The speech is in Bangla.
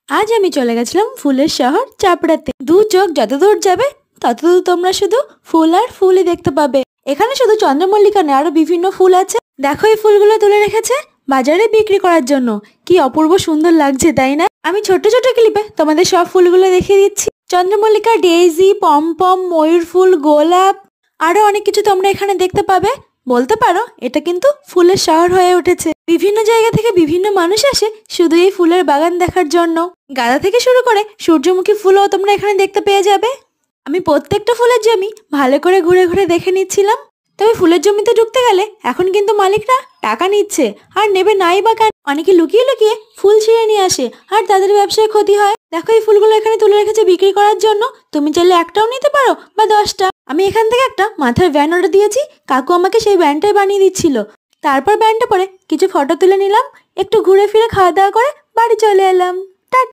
আজ আমি চলে গেছিলাম ফুলের শহর চাপড়াতে। দু চোখ যতদূর যাবে ততদূর তোমরা শুধু ফুল আর ফুলই দেখতে পাবে। এখানে শুধু চন্দ্রমল্লিকা নয়, আরো বিভিন্ন ফুল আছে। দেখো এই ফুলগুলো তুলে রেখেছে বাজারে বিক্রি করার জন্য। কি অপূর্ব সুন্দর লাগছে, তাই না? আমি ছোট ছোট ক্লিপে তোমাদের সব ফুলগুলো দেখিয়ে দিচ্ছি। চন্দ্রমল্লিকা, ডেইজি, পমপম, ময়ূর ফুল, গোলাপ, আরো অনেক কিছু তোমরা এখানে দেখতে পাবে। বলতে পারো এটা কিন্তু ফুলের শহর হয়ে উঠেছে। বিভিন্ন জায়গা থেকে বিভিন্ন মানুষ আসে শুধু এই ফুলের বাগান দেখার জন্য। গাঁদা থেকে শুরু করে সূর্যমুখী ফুলও তোমরা এখানে দেখতে পেয়ে যাবে। আমি প্রত্যেকটা ফুলের জমি ভালো করে ঘুরে ঘুরে দেখে নিচ্ছিলাম। তবে ফুলের জমিতে ঢুকতে গেলে এখন কিন্তু মালিকরা টাকা নিচ্ছে, আর নেবে নাই বা কেন। অনেকে লুকিয়ে লুকিয়ে ফুল ছিঁড়ে নিয়ে আসে, আর তাদের ব্যবসায় ক্ষতি হয়। দেখো এই ফুলগুলো এখানে তুলে রেখেছে বিক্রি করার জন্য। তুমি চাইলে একটাও নিতে পারো বা 10টা। আমি এখান থেকে একটা মাথার ব্যান্ড অর্ডার দিয়েছি, কাকু আমাকে সেই ব্যান্ডটাই বানিয়ে দিচ্ছিল। তারপর ব্যান্ডটা পরে কিছু ফটো তুলে নিলাম, একটু ঘুরে ফিরে খাওয়া দাওয়া করে বাড়ি চলে এলাম।